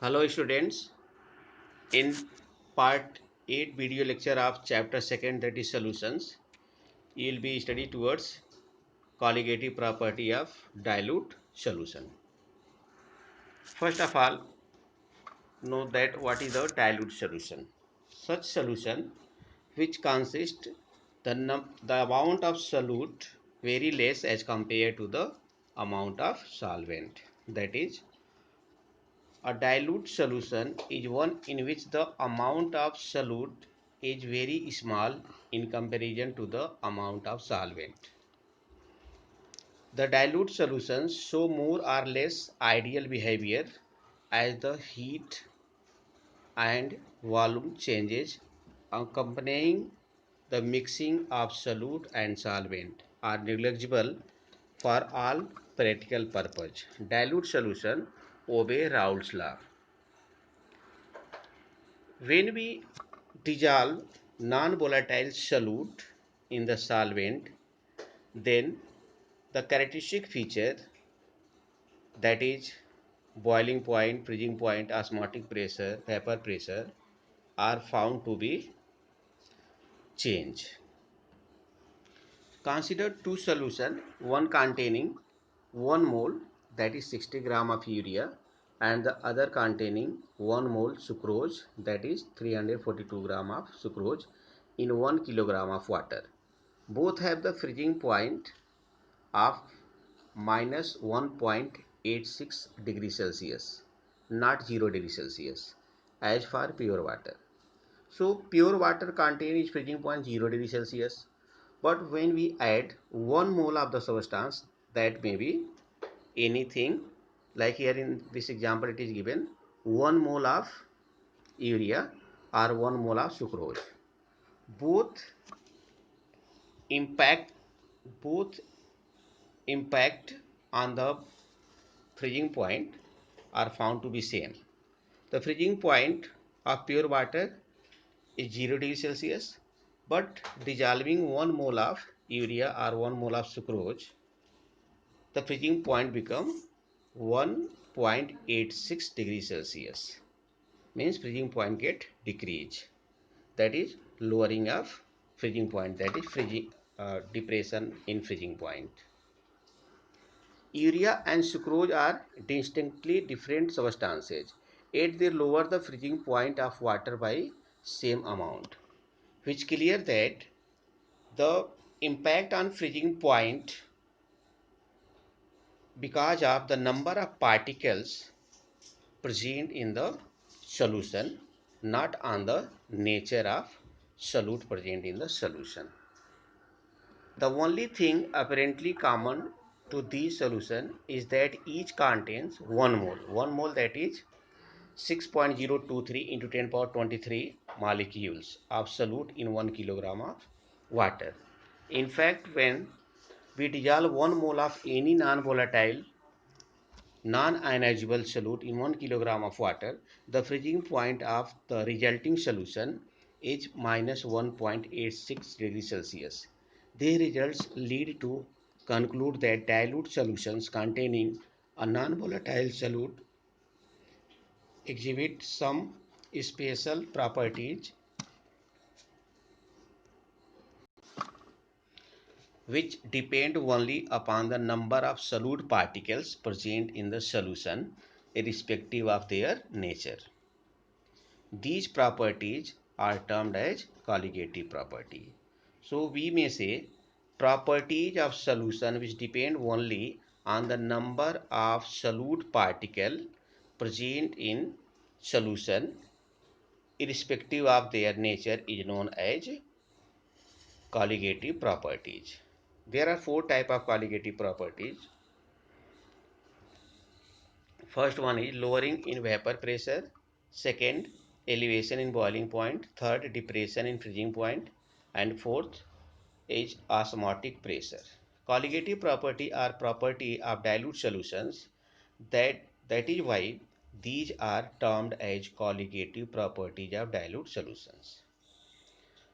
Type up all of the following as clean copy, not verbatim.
Hello students, in part 8 video lecture of chapter 2 that is solutions, you will be study towards colligative property of dilute solution. First of all, know that what is a dilute solution. Such solution which consists the amount of solute very less as compared to the amount of solvent. That is, a dilute solution is one in which the amount of solute is very small in comparison to the amount of solvent. The dilute solutions show more or less ideal behavior as the heat and volume changes accompanying the mixing of solute and solvent are negligible for all practical purpose. Dilute solution obey Raoult's law. When we dissolve non-volatile solute in the solvent, then the characteristic feature, that is boiling point, freezing point, osmotic pressure, vapor pressure, are found to be changed. Consider two solutions, one containing 1 mole, that is 60 gram of urea, and the other containing 1 mole sucrose, that is 342 gram of sucrose in 1 kilogram of water. Both have the freezing point of minus 1.86 degrees Celsius, not 0 degrees Celsius, as for pure water. So pure water contains freezing point 0 degrees Celsius. But when we add 1 mole of the substance, that may be anything, like here in this example it is given 1 mole of urea or 1 mole of sucrose. Both impact both impact on the freezing point are found to be same. The freezing point of pure water is 0 degrees Celsius, but dissolving 1 mole of urea or 1 mole of sucrose, the freezing point become 1.86 degrees Celsius. Means freezing point get decreased. That is lowering of freezing point. That is freezing depression in freezing point. Urea and sucrose are distinctly different substances, yet they lower the freezing point of water by same amount, which clear that the impact on freezing point because of the number of particles present in the solution, not on the nature of solute present in the solution. The only thing apparently common to these solution is that each contains 1 mole. 1 mole, that is 6.023 into 10 power 23 molecules of solute in 1 kilogram of water. In fact, when we dissolve 1 mole of any non-volatile non-ionizable solute in 1 kilogram of water, the freezing point of the resulting solution is minus 1.86 degrees Celsius. These results lead to conclude that dilute solutions containing a non-volatile solute exhibit some special properties which depend only upon the number of solute particles present in the solution, irrespective of their nature. These properties are termed as colligative property. So we may say properties of solution which depend only on the number of solute particle present in solution, irrespective of their nature, is known as colligative properties. There are four types of colligative properties. First one is lowering in vapor pressure. Second, elevation in boiling point. Third, depression in freezing point. And fourth is osmotic pressure. Colligative property are property of dilute solutions. That is why these are termed as colligative properties of dilute solutions.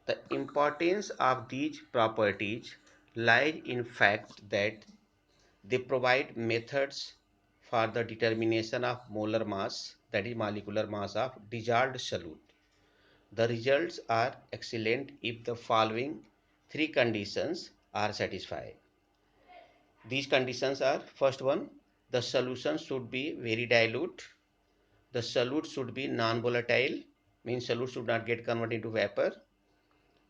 The importance of these properties lies in fact that they provide methods for the determination of molar mass, that is molecular mass of dissolved solute. The results are excellent if the following three conditions are satisfied. These conditions are: first one, the solution should be very dilute. The solute should be non-volatile, means solute should not get converted into vapor.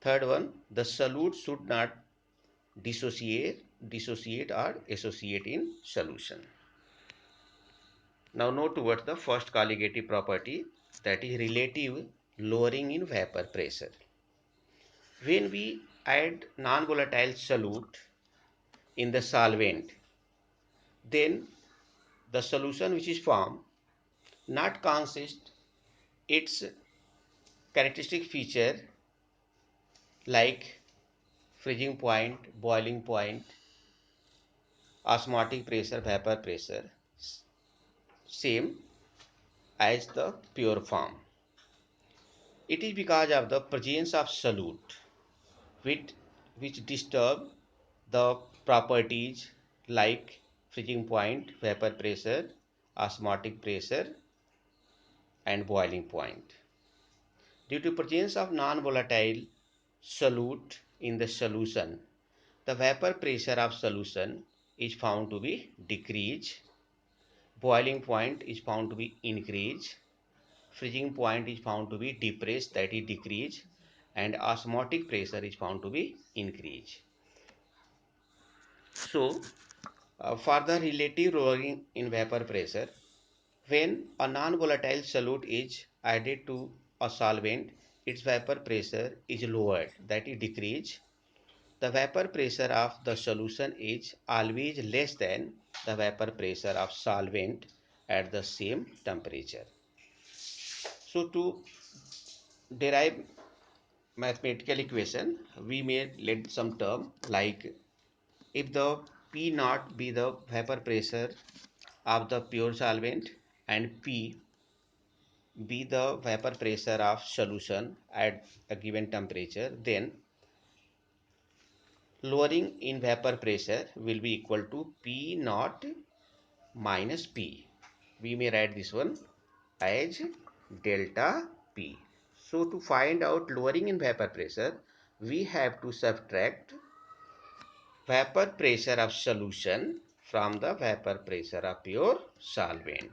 Third one, the solute should not dissociate or associate in solution. Now note towards the first colligative property, that is relative lowering in vapor pressure. When we add non-volatile solute in the solvent, then the solution which is formed not consist its characteristic feature like freezing point, boiling point, osmotic pressure, vapor pressure, same as the pure form. It is because of the presence of solute which disturb the properties like freezing point, vapor pressure, osmotic pressure and boiling point. Due to presence of non-volatile solute in the solution, the vapor pressure of solution is found to be decreased, boiling point is found to be increased, freezing point is found to be depressed, that is decreased, and osmotic pressure is found to be increased. So, for the relative lowering in vapor pressure, when a non-volatile solute is added to a solvent, its vapor pressure is lowered, that is decreased. The vapor pressure of the solution is always less than the vapor pressure of solvent at the same temperature. So to derive mathematical equation, we may let some term like if the P naught be the vapor pressure of the pure solvent and P be the vapor pressure of solution at a given temperature, then lowering in vapor pressure will be equal to P naught minus P. We may write this one as delta P. So to find out lowering in vapor pressure, we have to subtract vapor pressure of solution from the vapor pressure of pure solvent.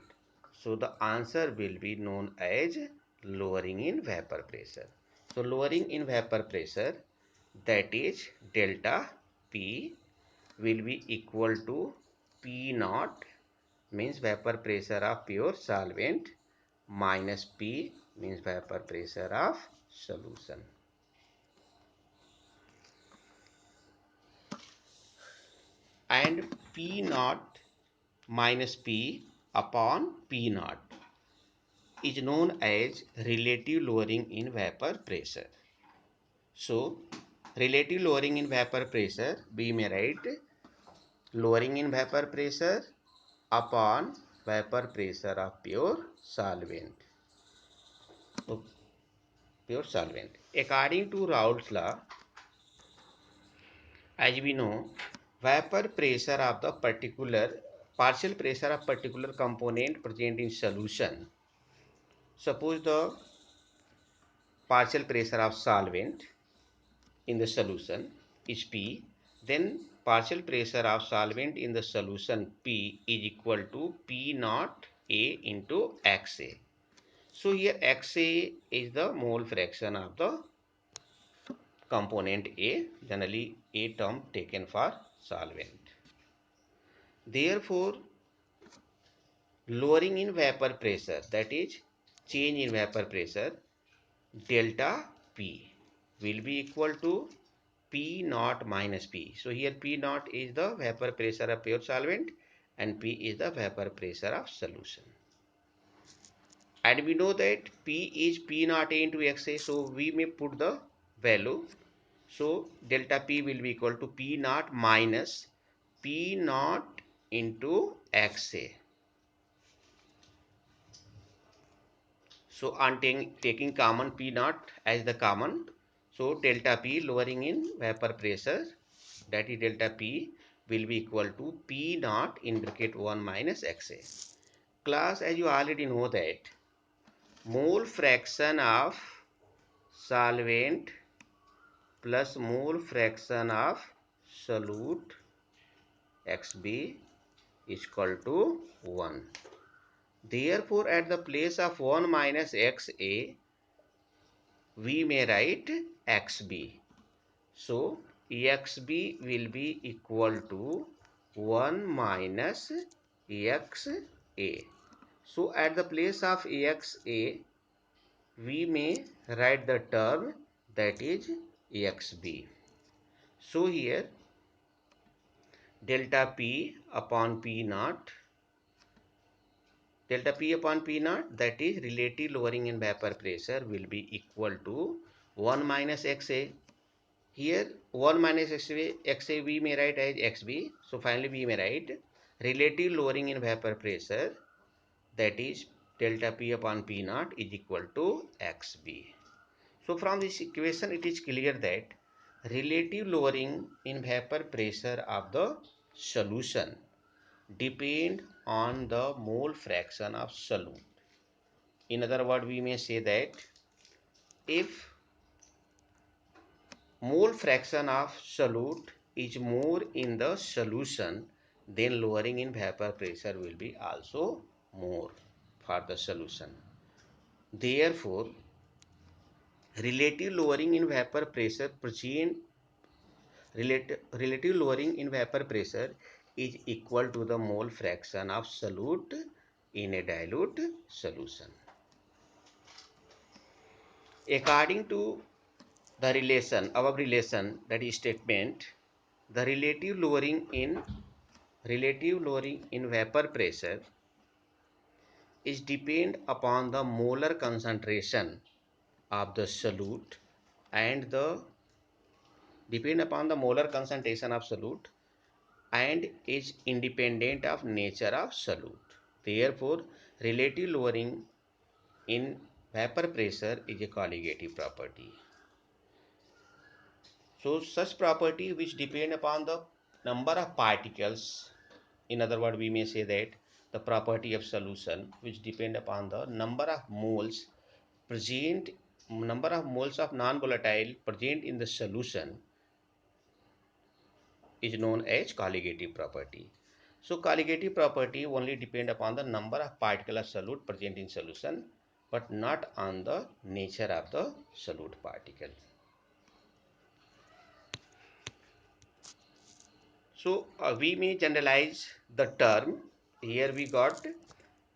So the answer will be known as lowering in vapor pressure. So lowering in vapor pressure, that is delta P, will be equal to P naught, means vapor pressure of pure solvent, minus P, means vapor pressure of solution. And P naught minus P upon P naught is known as relative lowering in vapor pressure. So, relative lowering in vapor pressure, we may write lowering in vapor pressure upon vapor pressure of pure solvent. So, pure solvent. According to Raoult's law, as we know, vapor pressure of the partial pressure of particular component present in solution. Suppose the partial pressure of solvent in the solution is P, then partial pressure of solvent in the solution P is equal to P naught A into XA. So here XA is the mole fraction of the component A, generally A term taken for solvent. Therefore, lowering in vapor pressure, that is change in vapor pressure, delta P will be equal to P naught minus P. So here P naught is the vapor pressure of pure solvent and P is the vapor pressure of solution. And we know that P is P naught A into XA, so we may put the value. So delta P will be equal to P naught minus P naught into XA. So on taking common P naught as the common, so delta P lowering in vapor pressure, that is delta P will be equal to P naught in bracket 1 minus XA. Class, as you already know that mole fraction of solvent plus mole fraction of solute Xb is equal to 1. Therefore, at the place of 1 minus Xa, we may write Xb. So, Xb will be equal to 1 minus Xa. So, at the place of Xa, we may write the term that is Xb. So, here delta P upon P naught, that is relative lowering in vapor pressure, will be equal to 1 minus Xa. Here 1 minus Xa we may write as Xb. So finally we may write relative lowering in vapor pressure, that is delta P upon P naught is equal to Xb. So from this equation it is clear that relative lowering in vapor pressure of the solution depend on the mole fraction of solute. In other words, we may say that if mole fraction of solute is more in the solution, then lowering in vapor pressure will be also more for the solution. Therefore, relative lowering in vapor pressure relative lowering in vapor pressure is equal to the mole fraction of solute in a dilute solution. According to the relation, above relation, that is statement, the relative lowering in vapor pressure is depend upon the molar concentration of the solute and is independent of nature of solute. Therefore, relative lowering in vapor pressure is a colligative property. So such property which depend upon the number of particles, in other words we may say that the property of solution which depend upon the number of moles of non-volatile present in the solution, is known as colligative property. So colligative property only depend upon the number of particles of solute present in solution, but not on the nature of the solute particle. So we may generalize the term. Here we got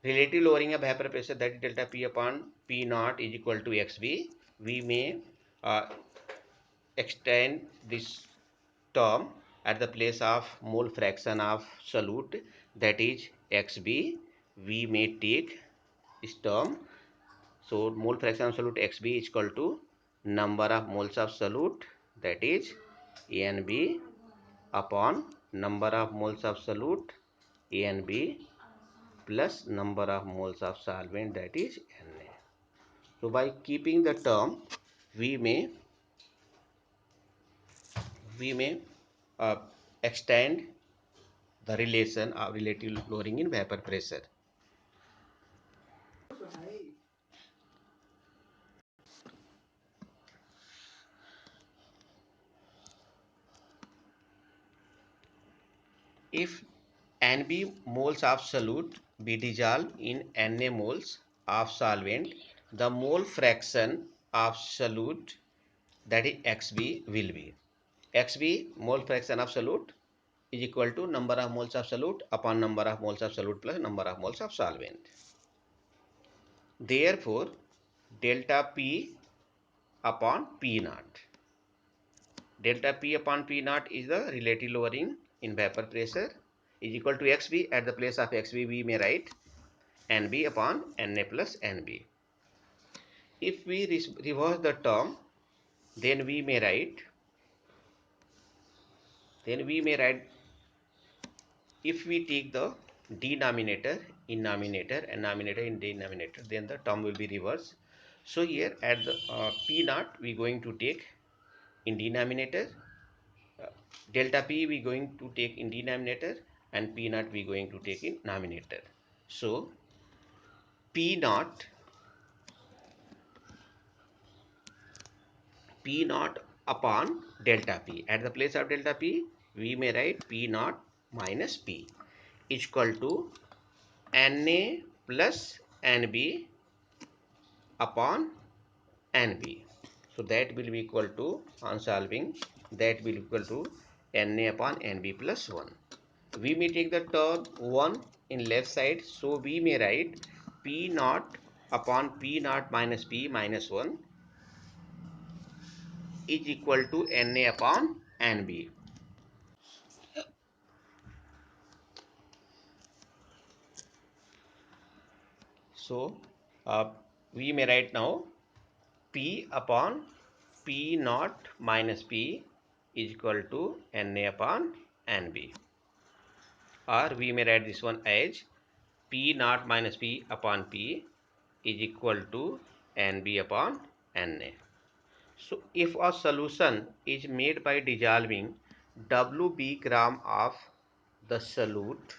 relative lowering of vapor pressure, that is delta P upon P naught is equal to Xb. We may extend this term at the place of mole fraction of solute, that is Xb. We may take this term. So mole fraction of solute Xb is equal to number of moles of solute, that is Nb, upon number of moles of solute Nb plus number of moles of solvent, that is Na. So by keeping the term, we may uh, extend the relation of relative lowering in vapor pressure. If Nb moles of solute be dissolved in Na moles of solvent, the mole fraction of solute, that is Xb, will be Xb mole fraction of solute is equal to number of moles of solute upon number of moles of solute plus number of moles of solvent. Therefore, delta P upon P naught. Delta P upon P naught is the relative lowering in vapor pressure, is equal to Xb. At the place of Xb, we may write Nb upon Na plus Nb. If we reverse the term, then we may write if we take the denominator in numerator and numerator in denominator, then the term will be reversed. So here at the P naught we going to take in denominator, delta P we going to take in denominator, and P naught we going to take in numerator. So P naught P naught upon delta P. At the place of delta P, we may write P naught minus P is equal to Na plus Nb upon Nb. So that will be equal to, on solving, that will equal to Na upon Nb plus 1. We may take the term 1 in left side, so we may write P naught upon P naught minus P minus 1 is equal to Na upon Nb. So we may write now P upon P naught minus P is equal to Na upon Nb, or we may write this one as P naught minus P upon P is equal to Nb upon Na. So if a solution is made by dissolving Wb gram of the solute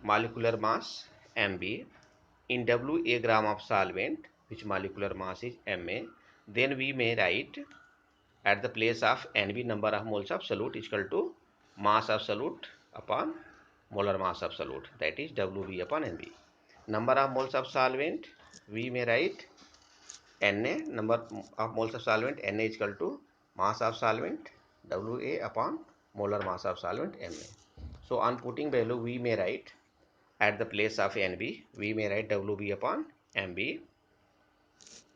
molecular mass Mb in Wa gram of solvent, which molecular mass is Ma, then we may write at the place of Nb number of moles of solute is equal to mass of solute upon molar mass of solute, that is Wb upon Nb. Number of moles of solvent, we may write Na, number of moles of solvent, Na is equal to mass of solvent Wa upon molar mass of solvent Ma. So on putting value, we may write at the place of Nb, we may write Wb upon Mb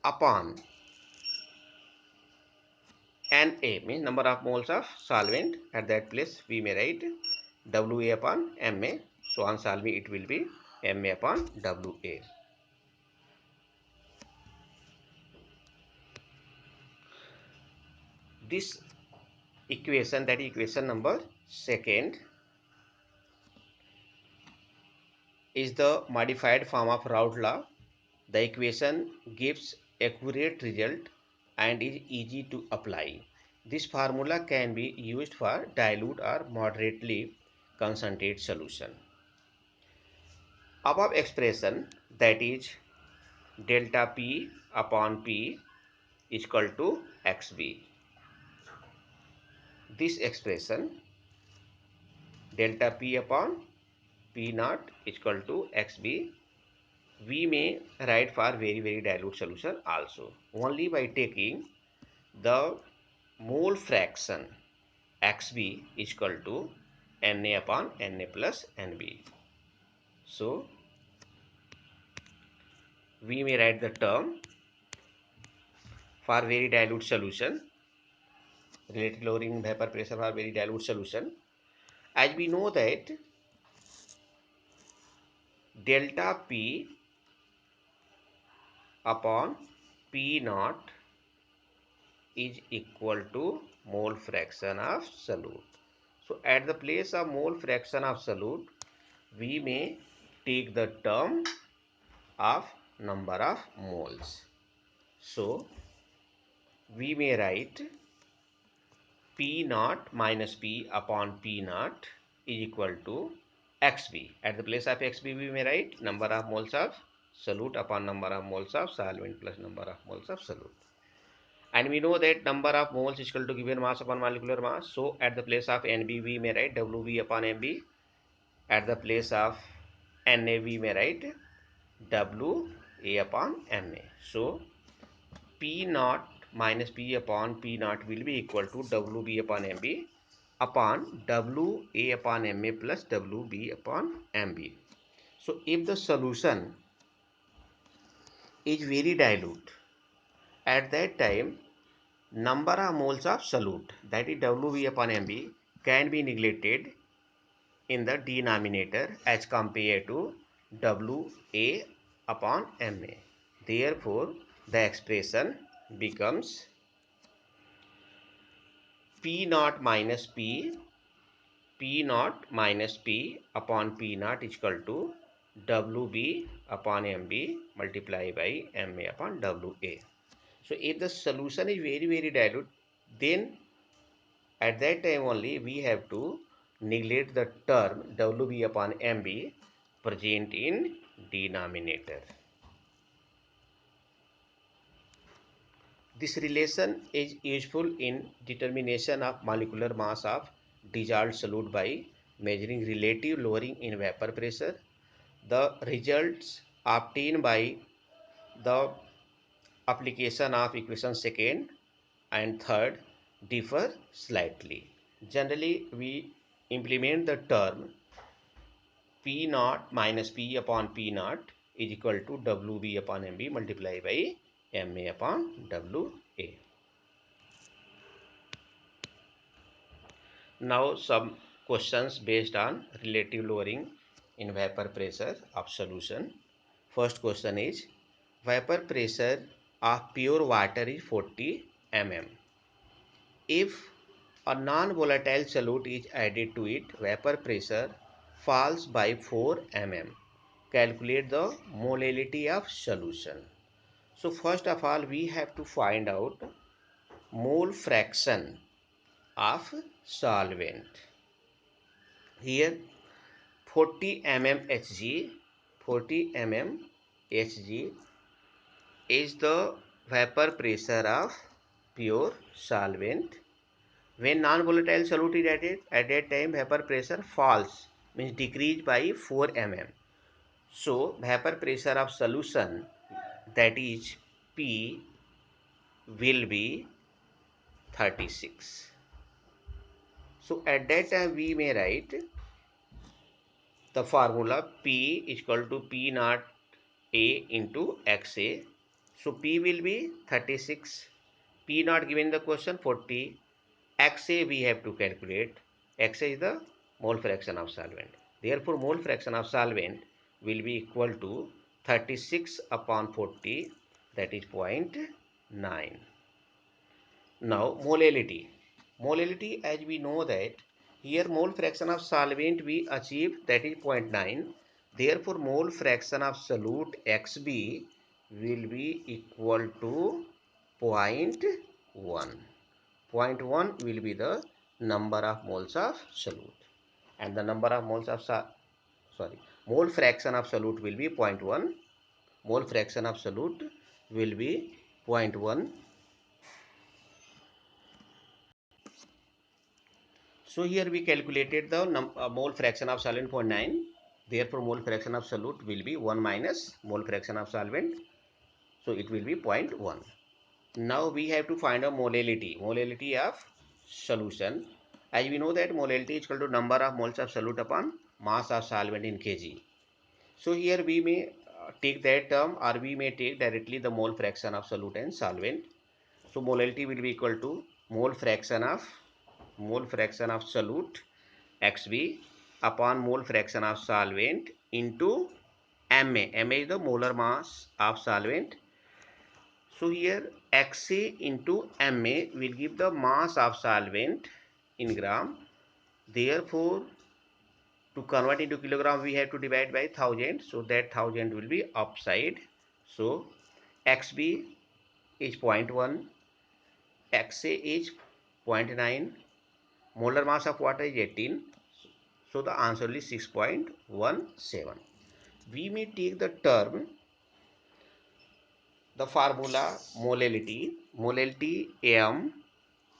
upon Na, means number of moles of solvent. At that place we may write Wa upon Ma. So on solving it will be Ma upon Wa. This equation, that is equation number second, is the modified form of Raoult law. The equation gives accurate result and is easy to apply. This formula can be used for dilute or moderately concentrated solution. Above expression, that is delta P upon P is equal to XB. This expression delta P upon P naught is equal to XB, we may write for very dilute solution also, only by taking the mole fraction XB is equal to Na upon Na plus Nb. So we may write the term for very dilute solution, relative lowering vapor pressure for very dilute solution, as we know that delta P upon P naught is equal to mole fraction of solute. So at the place of mole fraction of solute, we may take the term of number of moles. So we may write P naught minus P upon P naught is equal to XB. At the place of XB, we may write number of moles of solute upon number of moles of solvent plus number of moles of solute. And we know that number of moles is equal to given mass upon molecular mass. So at the place of Nb, we may write Wb upon Mb. At the place of Na, we may write Wa upon Ma. So P naught minus P upon P naught will be equal to Wb upon Mb upon Wa upon Ma plus Wb upon Mb. So if the solution is very dilute, at that time number of moles of solute, that is Wb upon Mb, can be neglected in the denominator as compared to Wa upon Ma. Therefore, the expression becomes P naught minus P upon P naught is equal to Wb upon Mb multiplied by Ma upon Wa. So if the solution is very dilute, then at that time only we have to neglect the term Wb upon Mb present in denominator. This relation is useful in determination of molecular mass of dissolved solute by measuring relative lowering in vapor pressure. The results obtained by the application of equation second and third differ slightly. Generally, we implement the term P naught minus P upon P naught is equal to WB upon MB multiplied by MA upon WA. Now some questions based on relative lowering in vapor pressure of solution. First question is, vapor pressure of pure water is 40 mm. If a non-volatile solute is added to it, vapor pressure falls by 4 mm. Calculate the molality of solution. So first of all, we have to find out mole fraction of solvent. Here 40 mm Hg, 40 mm Hg is the vapor pressure of pure solvent. When non-volatile solute is added, at that time vapor pressure falls, means decreased by 4 mm. So vapor pressure of solution, that is P, will be 36. So at that time we may write the formula P is equal to P naught A into XA. So P will be 36. P naught given the question 40. XA we have to calculate. XA is the mole fraction of solvent. Therefore, mole fraction of solvent will be equal to 36 upon 40, that is 0.9. Now, molality. Molality, as we know that here mole fraction of solvent we achieve, that is 0.9. Therefore, mole fraction of solute XB will be equal to 0.1. 0.1 will be the number of moles of solute, and the number of moles of mole fraction of solute will be 0.1. Mole fraction of solute will be 0.1. So here we calculated the mole fraction of solvent 0.9. Therefore, mole fraction of solute will be 1 minus mole fraction of solvent. So it will be 0.1. Now we have to find a molality. Molality of solution. As we know that molality is equal to number of moles of solute upon mass of solvent in kg. So here we may take that term, or we may take directly the mole fraction of solute and solvent. So molality will be equal to mole fraction of solute XB upon mole fraction of solvent into MA. MA is the molar mass of solvent. So here XA into MA will give the mass of solvent in gram. Therefore, to convert into kilogram, we have to divide by 1000. So that 1000 will be upside. So XB is 0.1, XA is 0.9, molar mass of water is 18. So the answer is 6.17. We may take the term, the formula molality. Molality M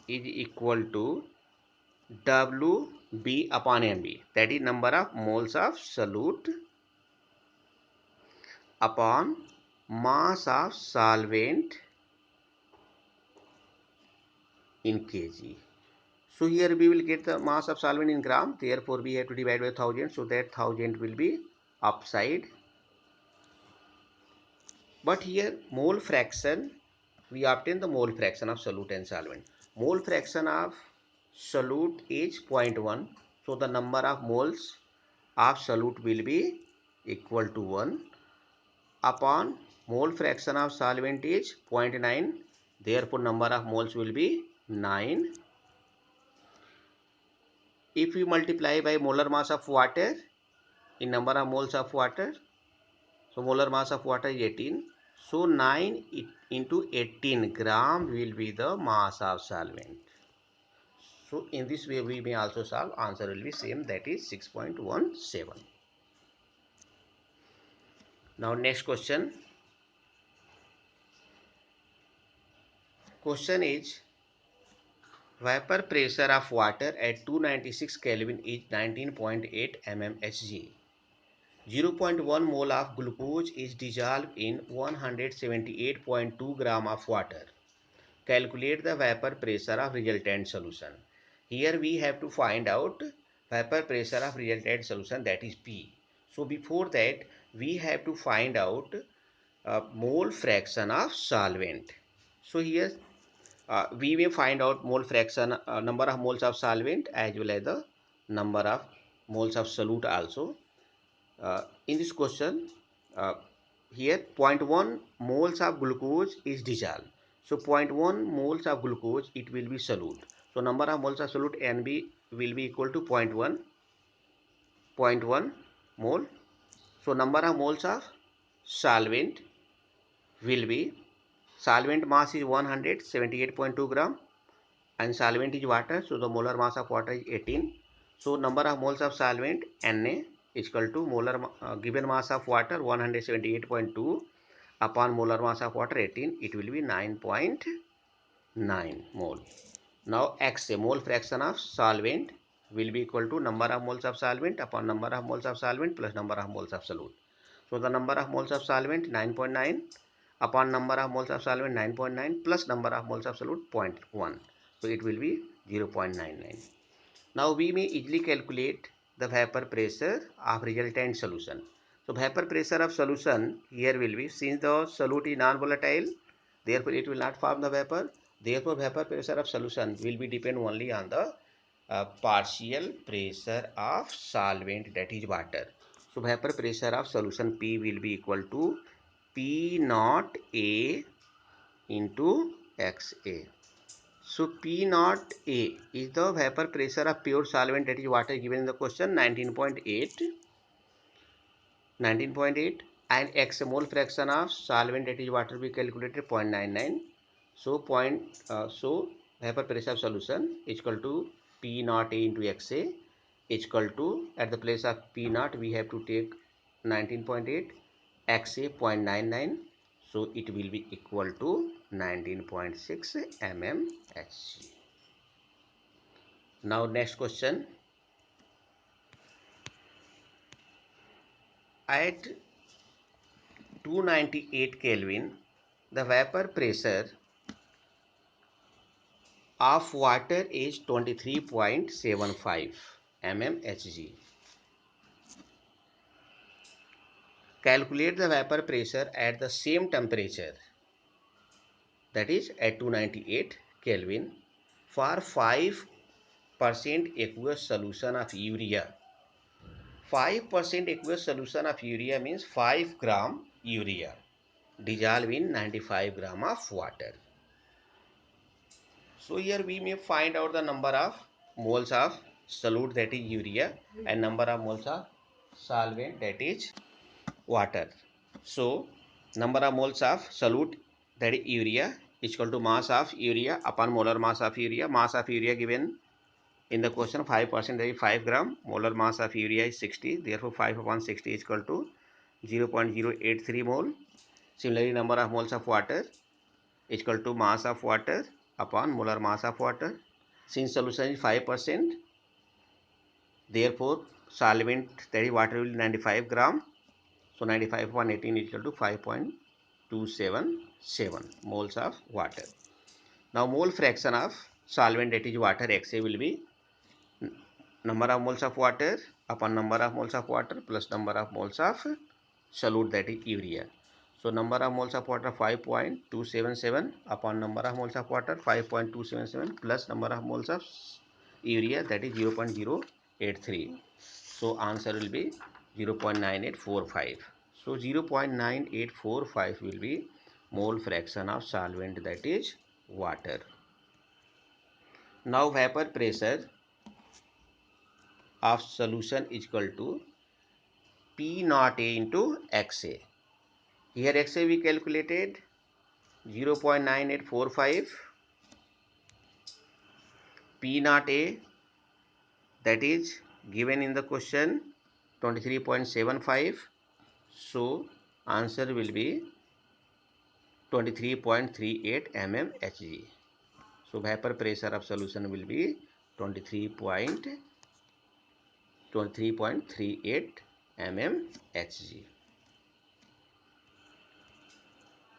is equal to WB upon MB, that is number of moles of solute upon mass of solvent in kg. So here we will get the mass of solvent in gram. Therefore, we have to divide by 1000. So that 1000 will be upside. But here mole fraction, we obtain the mole fraction of solute and solvent. Mole fraction of solute is 0.1. So the number of moles of solute will be equal to 1 upon mole fraction of solvent is 0.9. Therefore, number of moles will be 9. If we multiply by molar mass of water in number of moles of water, so molar mass of water is 18. So 9 into 18 gram will be the mass of solvent. So in this way we may also solve. Answer will be same, that is 6.17. Now next question. Question is, vapor pressure of water at 296 Kelvin is 19.8 mmHg. 0.1 mole of glucose is dissolved in 178.2 gram of water. Calculate the vapor pressure of resultant solution. Here we have to find out vapor pressure of resultant solution, that is P. So before that we have to find out mole fraction of solvent. So here we may find out mole fraction, number of moles of solvent as well as the number of moles of solute also. In this question, uh, here 0.1 moles of glucose is dissolved. So 0.1 moles of glucose, it will be solute. So number of moles of solute NB will be equal to 0.1 mole. So number of moles of solvent will be, solvent mass is 178.2 gram and solvent is water. So the molar mass of water is 18. So number of moles of solvent Na is equal to molar given mass of water 178.2 upon molar mass of water 18, it will be 9.9 mole. Now Xa, mole fraction of solvent, will be equal to number of moles of solvent upon number of moles of solvent plus number of moles of solute. So the number of moles of solvent 9.9 upon number of moles of solvent 9.9 plus number of moles of solute 0.1. So it will be 0.99. Now we may easily calculate the vapor pressure of resultant solution. So vapor pressure of solution here will be, since the solute is non-volatile, therefore it will not form the vapor. Therefore vapor pressure of solution will be depend only on the partial pressure of solvent, that is water. So vapor pressure of solution P will be equal to P naught A into XA. So P naught A is the vapor pressure of pure solvent, that is water, given in the question 19.8, and X mole fraction of solvent, that is water, we calculated 0.99. So so vapor pressure of solution is equal to P naught A into XA is equal to, at the place of P naught we have to take 19.8, XA 0.99. So it will be equal to 19.6 mmHg. Now next question. At 298 Kelvin, the vapor pressure of water is 23.75 mmHg. Calculate the vapor pressure at the same temperature, that is at 298 Kelvin, for 5% aqueous solution of urea. 5% aqueous solution of urea means 5 gram urea dissolved in 95 gram of water. So here we may find out the number of moles of solute, that is urea, and number of moles of solvent, that is water. So number of moles of solute, that is urea, is equal to mass of urea upon molar mass of urea. Mass of urea given in the question 5%, that is 5 gram. Molar mass of urea is 60. Therefore 5 upon 60 is equal to 0.083 mole. Similarly, number of moles of water is equal to mass of water upon molar mass of water. Since solution is 5%, therefore solvent, that is water, will be 95 gram. So 95 upon 18 is equal to 5.277 moles of water. Now mole fraction of solvent, that is water, Xa, will be number of moles of water upon number of moles of water plus number of moles of solute, that is urea. So number of moles of water 5.277 upon number of moles of water 5.277 plus number of moles of urea, that is 0.083. So answer will be 0.9845. So 0.9845 will be mole fraction of solvent, that is water. Now vapor pressure of solution is equal to P naught A into Xa. Here Xa we calculated 0.9845, P naught A, that is given in the question 23.75. So answer will be 23.38 mmHg. So vapor pressure of solution will be 23.38 mmHg.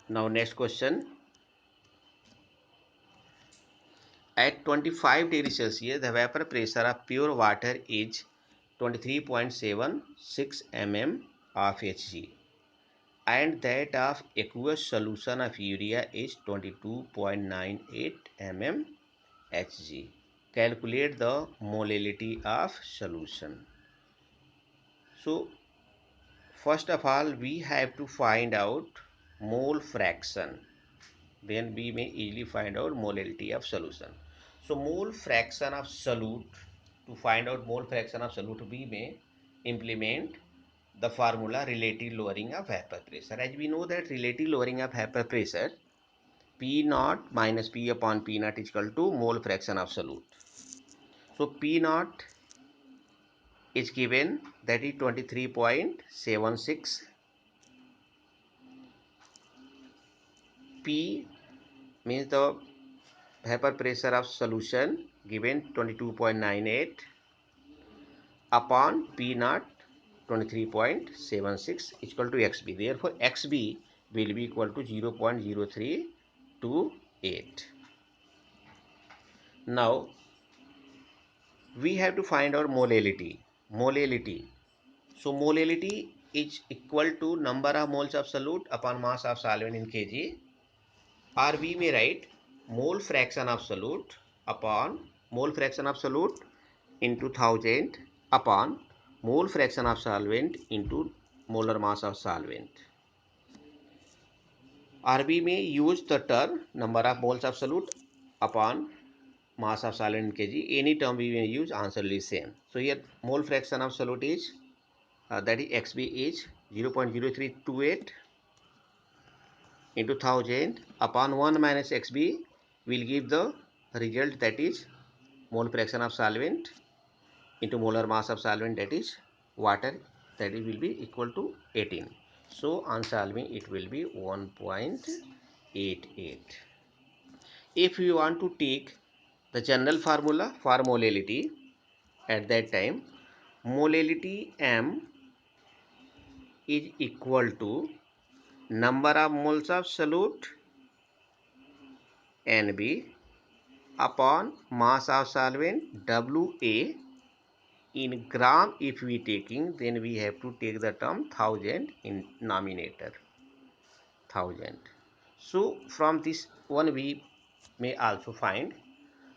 Now next question. At 25 degrees Celsius, the vapor pressure of pure water is 23.76 mm of Hg, and that of aqueous solution of urea is 22.98 mm Hg. Calculate the molality of solution. So first of all, we have to find out mole fraction. Then we may easily find out molality of solution. So mole fraction of solute, to find out mole fraction of solute, we may implement the formula relative lowering of vapor pressure. As we know that relative lowering of vapor pressure, P naught minus P upon P naught is equal to mole fraction of solute. So P naught is given, that is 23.76. P means the vapor pressure of solution given 22.98 upon P naught 23.76 is equal to XB. Therefore, XB will be equal to 0.0328. Now, we have to find our molality. So, molality is equal to number of moles of solute upon mass of solvent in kg, or we may write mole fraction of solute upon mole fraction of solute into 1000 upon mole fraction of solvent into molar mass of solvent. Or we may use the term number of moles of solute upon mass of solvent in kg. Any term we may use, answer is same. So here mole fraction of solute is that is XB is 0.0328 into 1000 upon 1 minus XB will give the result, that is mole fraction of solvent into molar mass of solvent, that is water, that is will be equal to 18. So on solving it will be 1.88. If you want to take the general formula for molality, at that time molality M is equal to number of moles of solute Nb upon mass of solvent Wa in gram. If we taking, then we have to take the term 1000 in nominator, 1000. So from this one we may also find.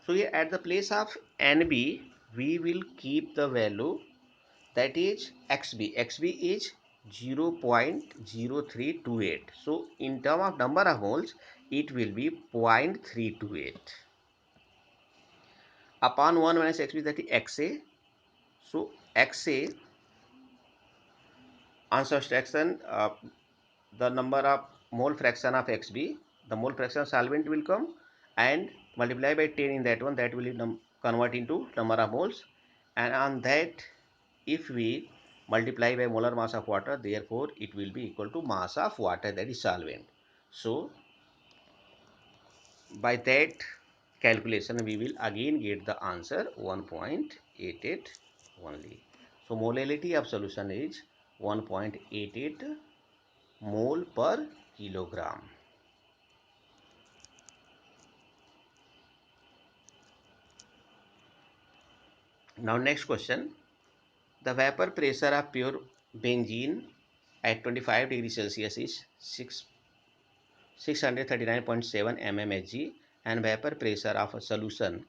So here at the place of Nb we will keep the value, that is XB. XB is 0.0328. So in term of number of moles it will be 0.328 upon 1 minus XB, that is XA. So XA on subtraction the number of mole fraction of XB, the mole fraction solvent will come and multiply by 10 in that one, that will convert into number of moles, and on that if we multiply by molar mass of water, therefore it will be equal to mass of water, that is solvent. So by that calculation we will again get the answer 1.88 only. So molality of solution is 1.88 mole per kilogram. Now next question. The vapor pressure of pure benzene at 25 degrees Celsius is 639.7 mmHg, and vapor pressure of a solution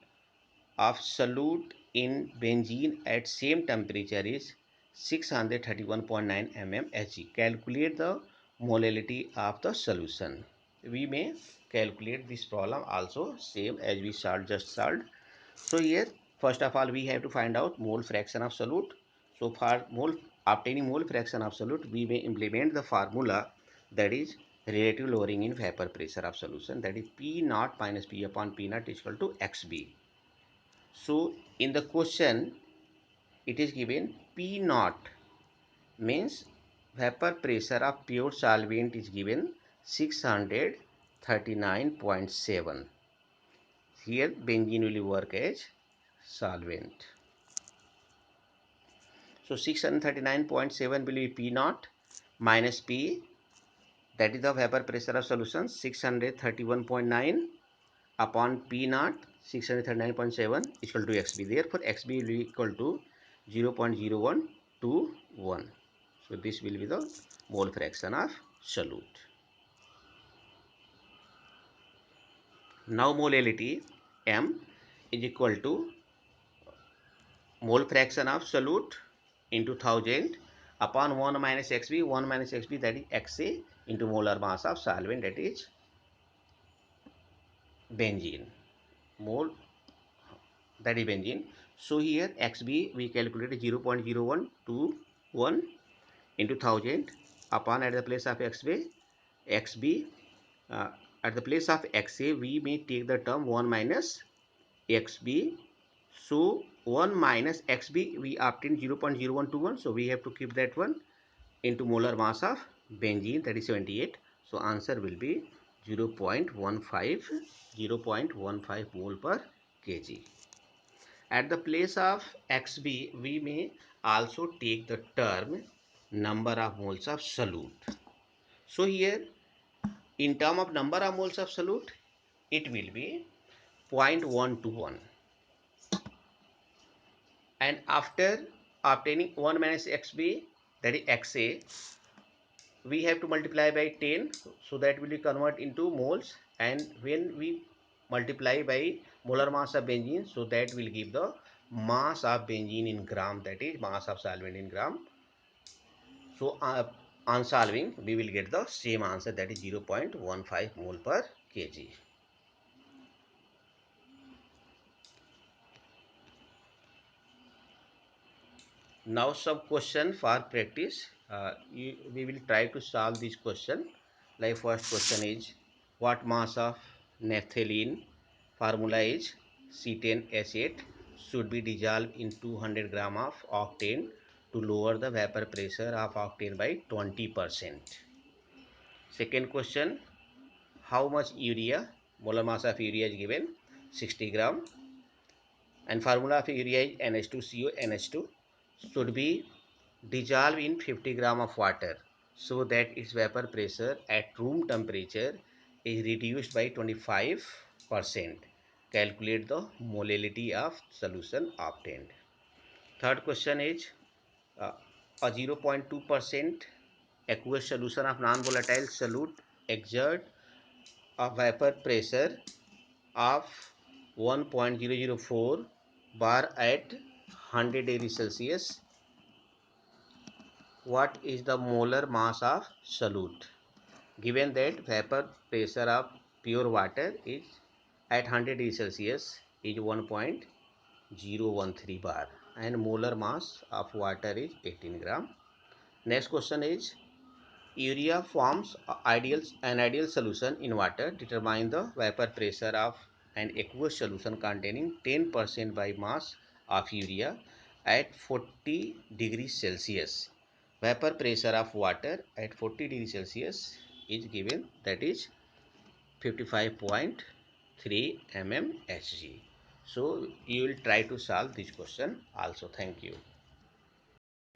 of solute in benzene at same temperature is 631.9 mmHg. Calculate the molality of the solution. We may calculate this problem also same as we just solved. So here first of all we have to find out mole fraction of solute. So for obtaining mole fraction of solute, we may implement the formula, that is relative lowering in vapor pressure of solution, that is P naught minus P upon P naught is equal to XB. So in the question it is given P naught means vapor pressure of pure solvent is given 639.7. Here benzene will work as solvent. So 639.7 will be P naught minus P, that is the vapor pressure of solution, 631.9 upon P naught 639.7 is equal to XB. Therefore XB will be equal to 0.0121. So this will be the mole fraction of solute. Now molality M is equal to mole fraction of solute into 1000 upon 1 minus xb, 1 minus xb, that is xa, into molar mass of solvent, that is benzene. Mole, that is benzene. So here xb we calculated 0.0121 into 1000 upon, at the place of xb, at the place of xa we may take the term 1 minus xb. So 1 minus xb we obtained 0.0121, so we have to keep that one into molar mass of benzene, that is 78. So answer will be 0.15 mole per kg. At the place of xb we may also take the term number of moles of solute. So here in term of number of moles of solute it will be 0.121, and after obtaining 1 minus xb, that is xa, we have to multiply by 10, so that will be convert into moles, and when we multiply by molar mass of benzene, so that will give the mass of benzene in gram, that is mass of solvent in gram. So on solving we will get the same answer, that is 0.15 mole per kg. Now some question for practice. We will try to solve this question. Like first question is, what mass of naphthalene, formula is C10H8, should be dissolved in 200 gram of octane to lower the vapor pressure of octane by 20%. Second question, how much urea, molar mass of urea is given 60 gram, and formula of urea is NH2CO NH2, should be dissolved in 50 gram of water so that its vapor pressure at room temperature is reduced by 25%. Calculate the molality of solution obtained. Third question is, a 0.2% aqueous solution of non-volatile solute exert a vapor pressure of 1.004 bar at 100 degrees Celsius. What is the molar mass of solute? Given that vapor pressure of pure water is at 100 degrees Celsius is 1.013 bar and molar mass of water is 18 gram. Next question is, urea forms an ideal solution in water. Determine the vapor pressure of an aqueous solution containing 10% by mass of urea at 40 degrees Celsius. Vapor pressure of water at 40 degrees Celsius is given, that is 55.3 mmHg. So you will try to solve this question also. Thank you.